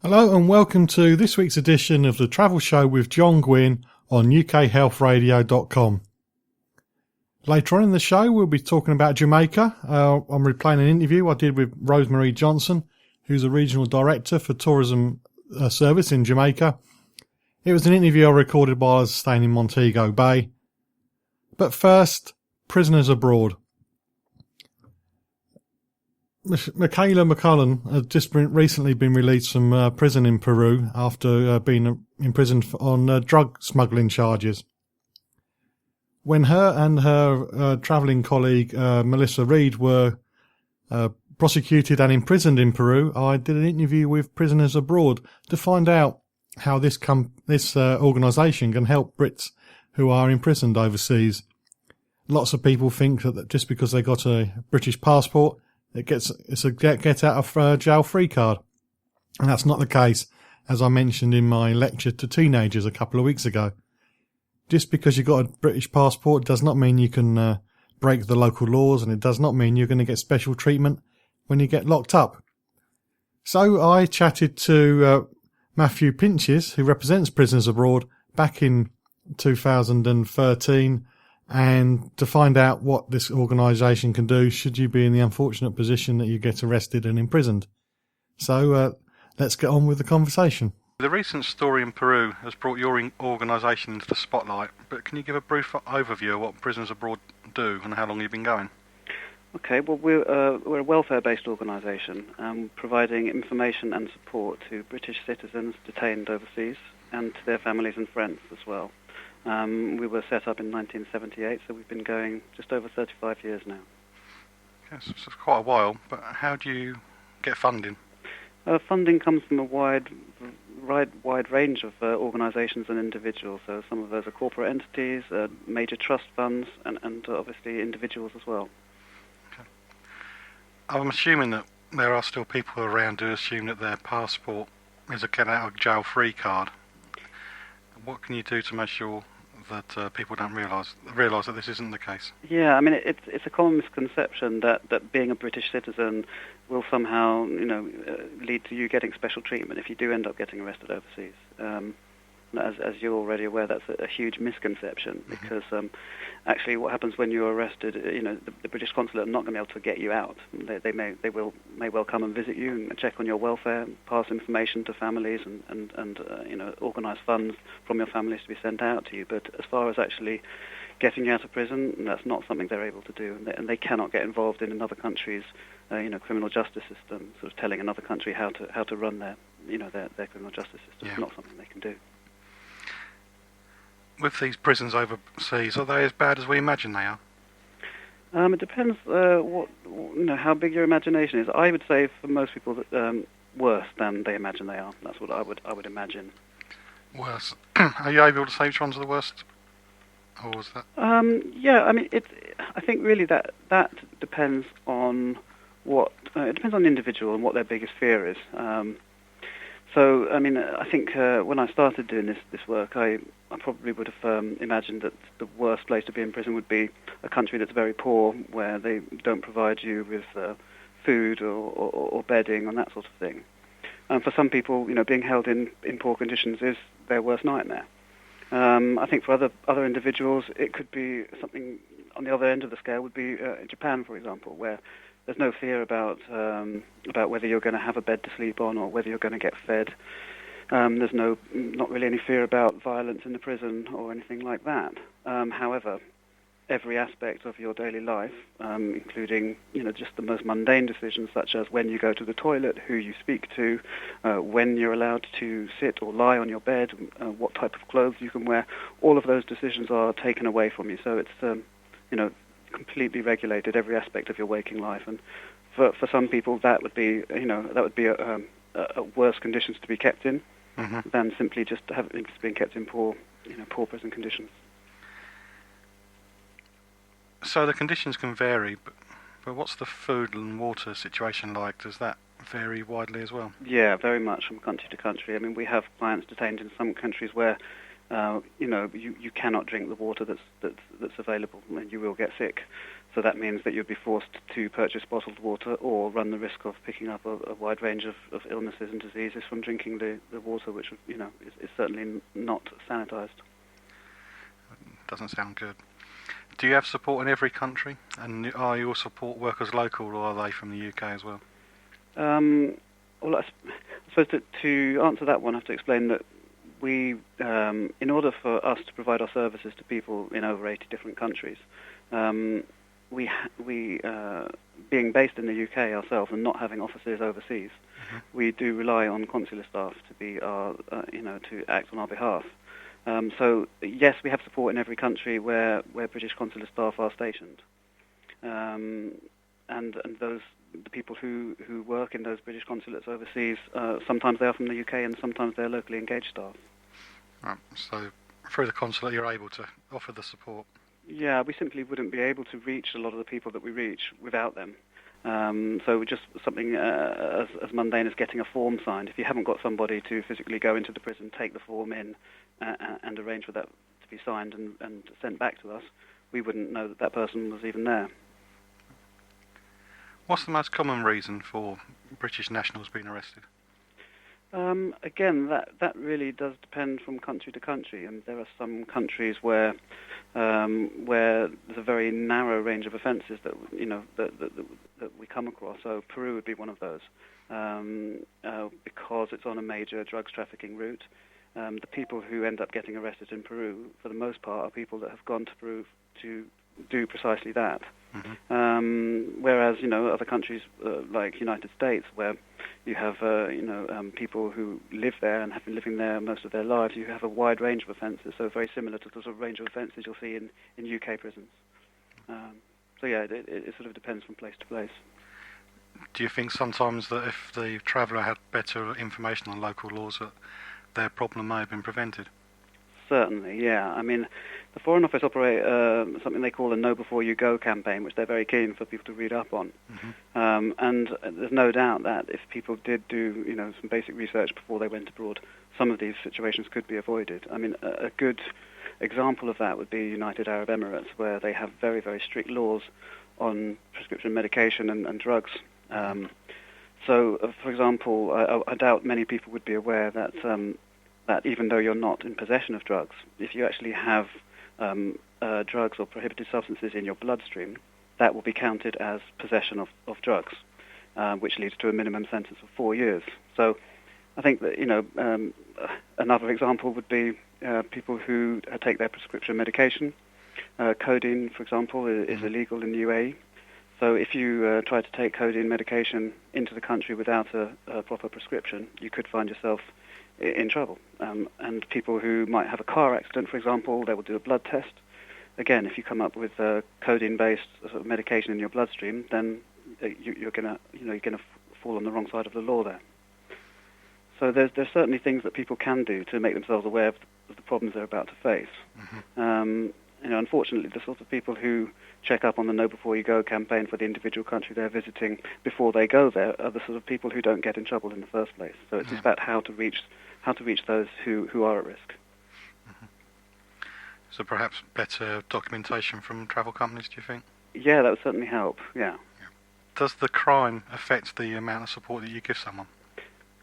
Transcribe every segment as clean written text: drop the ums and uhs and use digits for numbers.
Hello and welcome to this week's edition of the Travel Show with John Guinn on ukhealthradio.com. Later on in the show we'll be talking about Jamaica. I'm replaying an interview I did with Rosemarie Johnson, who's a regional director for tourism service in Jamaica. It was an interview I recorded while I was staying in Montego Bay. But first, prisoners abroad. Michaella McCollum had just recently been released from prison in Peru after being imprisoned on drug smuggling charges. When her and her travelling colleague Melissa Reid were prosecuted and imprisoned in Peru, I did an interview with prisoners abroad to find out how this organisation can help Brits who are imprisoned overseas. Lots of people think that just because they got a British passport, it's a get out of jail free card. And that's not the case, as I mentioned in my lecture to teenagers a couple of weeks ago. Just because you've got a British passport does not mean you can break the local laws, and it does not mean you're going to get special treatment when you get locked up. So I chatted to Matthew Pinches, who represents Prisoners Abroad, back in 2013, and to find out what this organisation can do should you be in the unfortunate position that you get arrested and imprisoned. So let's get on with the conversation. The recent story in Peru has brought your organisation into the spotlight, but can you give a brief overview of what Prisoners Abroad do and how long you've been going? Okay, well, we're a welfare-based organisation, providing information and support to British citizens detained overseas and to their families and friends as well. We were set up in 1978, so we've been going just over 35 years now. Yes, it's quite a while, but how do you get funding? Funding comes from a wide range of organisations and individuals. So some of those are corporate entities, major trust funds, and obviously individuals as well. Okay. I'm assuming that there are still people around who assume that their passport is a get out of jail free card. What can you do to make sure that people don't realise that this isn't the case? Yeah, I mean it's a common misconception that being a British citizen will somehow lead to you getting special treatment if you do end up getting arrested overseas. As you're already aware, that's a huge misconception, because actually what happens when you're arrested, the British consulate are not going to be able to get you out. They may well come and visit you and check on your welfare, pass information to families, and organise funds from your families to be sent out to you. But as far as actually getting you out of prison, that's not something they're able to do, and they cannot get involved in another country's criminal justice system, sort of telling another country how to run their criminal justice system. Yeah. It's not something they can do. With these prisons overseas, are they as bad as we imagine they are? It depends how big your imagination is. I would say for most people that worse than they imagine they are. That's what I would imagine. Worse. Are you able to say which ones are the worst? Or was that? Yeah, I mean I think really that depends on it depends on the individual and what their biggest fear is. So, I mean, I think when I started doing this work, I probably would have imagined that the worst place to be in prison would be a country that's very poor, where they don't provide you with food or bedding and that sort of thing. For some people, being held in poor conditions is their worst nightmare. I think for other individuals, it could be something on the other end of the scale would be Japan, for example, where there's no fear about whether you're going to have a bed to sleep on or whether you're going to get fed. There's not really any fear about violence in the prison or anything like that. However, every aspect of your daily life, including just the most mundane decisions such as when you go to the toilet, who you speak to, when you're allowed to sit or lie on your bed, what type of clothes you can wear, all of those decisions are taken away from you. So it's completely regulated, every aspect of your waking life, and for some people that would be a worse conditions to be kept in than simply just being kept in poor prison conditions. So the conditions can vary, but what's the food and water situation like? Does that vary widely as well? Yeah, very much from country to country. I mean, we have clients detained in some countries where you cannot drink the water that's available, and you will get sick. So that means that you'd be forced to purchase bottled water or run the risk of picking up a wide range of illnesses and diseases from drinking the water, which is certainly not sanitized. Doesn't sound good. Do you have support in every country? And are your support workers local, or are they from the UK as well? Well, I suppose to answer that one, I have to explain that we, in order for us to provide our services to people in over 80 different countries, we being based in the UK ourselves and not having offices overseas, we do rely on consular staff to be our, to act on our behalf. So yes, we have support in every country where British consular staff are stationed, and the people who work in those British consulates overseas, sometimes they are from the UK and sometimes they're locally engaged staff. Right. So through the consulate, you're able to offer the support. Yeah, we simply wouldn't be able to reach a lot of the people that we reach without them. So just something as mundane as getting a form signed. If you haven't got somebody to physically go into the prison, take the form in, and arrange for that to be signed and sent back to us, we wouldn't know that person was even there. What's the most common reason for British nationals being arrested? Again, that really does depend from country to country, and there are some countries where there's a very narrow range of offences that we come across. So Peru would be one of those, because it's on a major drugs trafficking route. The people who end up getting arrested in Peru, for the most part, are people that have gone to Peru to do precisely that. Whereas other countries like United States, where you have people who live there and have been living there most of their lives, you have a wide range of offences. So very similar to the sort of range of offences you'll see in UK prisons. So yeah, it sort of depends from place to place. Do you think sometimes that if the traveller had better information on local laws, that their problem may have been prevented? Certainly, yeah. I mean, the Foreign Office operate something they call a Know Before You Go campaign, which they're very keen for people to read up on. And there's no doubt that if people did do, some basic research before they went abroad, some of these situations could be avoided. I mean, a good example of that would be United Arab Emirates, where they have very, very strict laws on prescription medication and drugs. So, for example, I doubt many people would be aware that that even though you're not in possession of drugs, if you actually have drugs or prohibited substances in your bloodstream, that will be counted as possession of drugs, which leads to a minimum sentence of 4 years. So I think that, another example would be people who take their prescription medication. Codeine, for example, is illegal in the UAE. So if you try to take codeine medication into the country without a proper prescription, you could find yourself in trouble. And people who might have a car accident, for example, they will do a blood test. Again, if you come up with codeine-based sort of medication in your bloodstream, then you're gonna fall on the wrong side of the law there. So there's certainly things that people can do to make themselves aware of the problems they're about to face. Unfortunately, the sort of people who check up on the Know Before You Go campaign for the individual country they're visiting before they go there are the sort of people who don't get in trouble in the first place. So it's about how to reach those who are at risk. So perhaps better documentation from travel companies, do you think? Yeah, that would certainly help, yeah. Does the crime affect the amount of support that you give someone?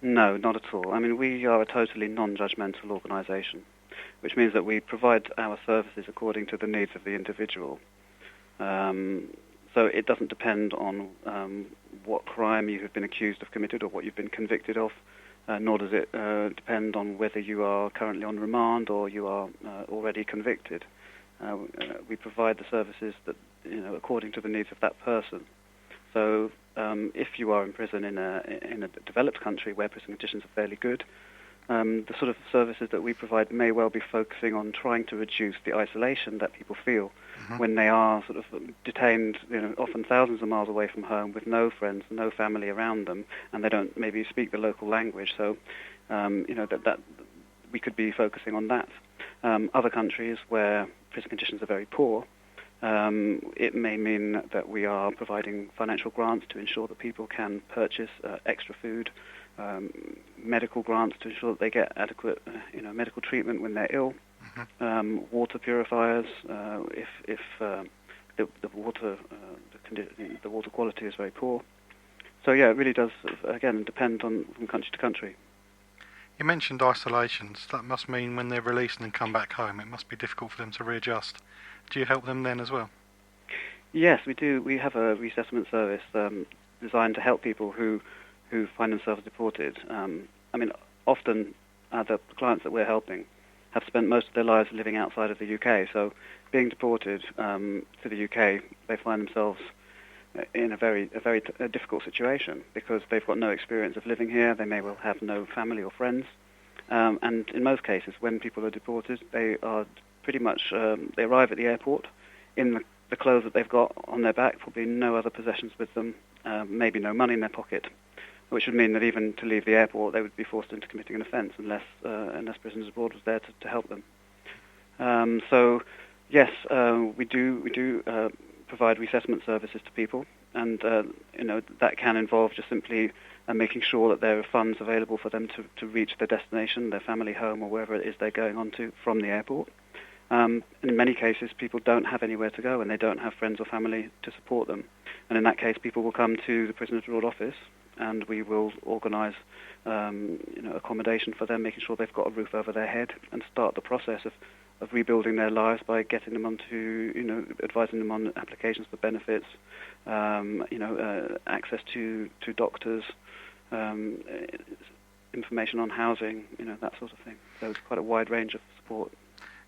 No, not at all. I mean, we are a totally non-judgmental organisation, which means that we provide our services according to the needs of the individual. So it doesn't depend on what crime you have been accused of committed or what you've been convicted of, nor does it depend on whether you are currently on remand or you are already convicted. We provide the services that according to the needs of that person. So if you are in prison in a developed country where prison conditions are fairly good, the sort of services that we provide may well be focusing on trying to reduce the isolation that people feel when they are sort of detained, often thousands of miles away from home with no friends, no family around them, and they don't maybe speak the local language. So, that we could be focusing on that. Other countries where prison conditions are very poor, it may mean that we are providing financial grants to ensure that people can purchase extra food, medical grants to ensure that they get adequate, medical treatment when they're ill, water purifiers if the water the water quality is very poor. So yeah, it really does again depend on from country to country. You mentioned isolations. That must mean when they're released and come back home, it must be difficult for them to readjust. Do you help them then as well? Yes, we do. We have a resettlement service designed to help people who find themselves deported. I mean, often the clients that we're helping have spent most of their lives living outside of the UK. So, being deported to the UK, they find themselves in a very difficult situation because they've got no experience of living here. They may well have no family or friends, and in most cases, when people are deported, they are pretty much they arrive at the airport in the clothes that they've got on their back, probably no other possessions with them, maybe no money in their pocket, which would mean that even to leave the airport, they would be forced into committing an offence unless Prisoners Abroad was there to help them. So, yes, we do provide resettlement services to people, and that can involve just simply making sure that there are funds available for them to reach their destination, their family home, or wherever it is they're going on to from the airport. In many cases, people don't have anywhere to go, and they don't have friends or family to support them. And in that case, people will come to the Prisoners Abroad office, and we will organise accommodation for them, making sure they've got a roof over their head, and start the process of rebuilding their lives by getting them onto, advising them on applications for benefits, access to doctors, information on housing, that sort of thing. So it's quite a wide range of support.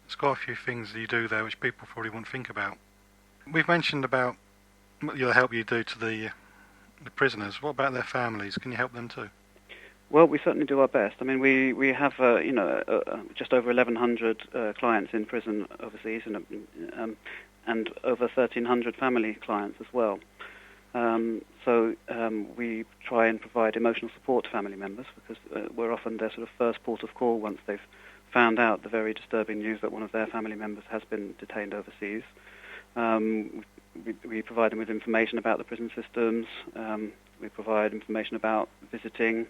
There's quite a few things that you do there which people probably wouldn't think about. We've mentioned about the help you do to the prisoners. What about their families? Can you help them too? Well, we certainly do our best. I mean, we have just over 1,100 clients in prison overseas, and over 1,300 family clients as well. So we try and provide emotional support to family members because we're often their sort of first port of call once they've found out the very disturbing news that one of their family members has been detained overseas. We provide them with information about the prison systems. We provide information about visiting.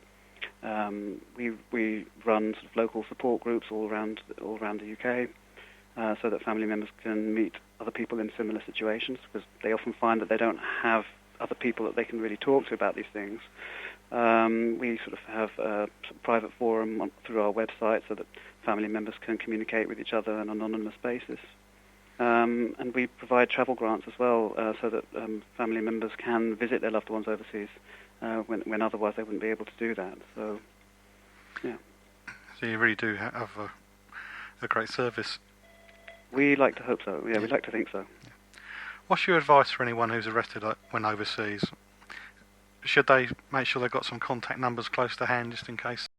We run sort of local support groups all around the UK, so that family members can meet other people in similar situations, because they often find that they don't have other people that they can really talk to about these things. We sort of have a private forum through our website so that family members can communicate with each other on an anonymous basis. And we provide travel grants as well, so that family members can visit their loved ones overseas when otherwise they wouldn't be able to do that. So, yeah. So you really do have a great service. We like to hope so. Yeah, we'd like to think so. Yeah. What's your advice for anyone who's arrested when overseas? Should they make sure they've got some contact numbers close to hand just in case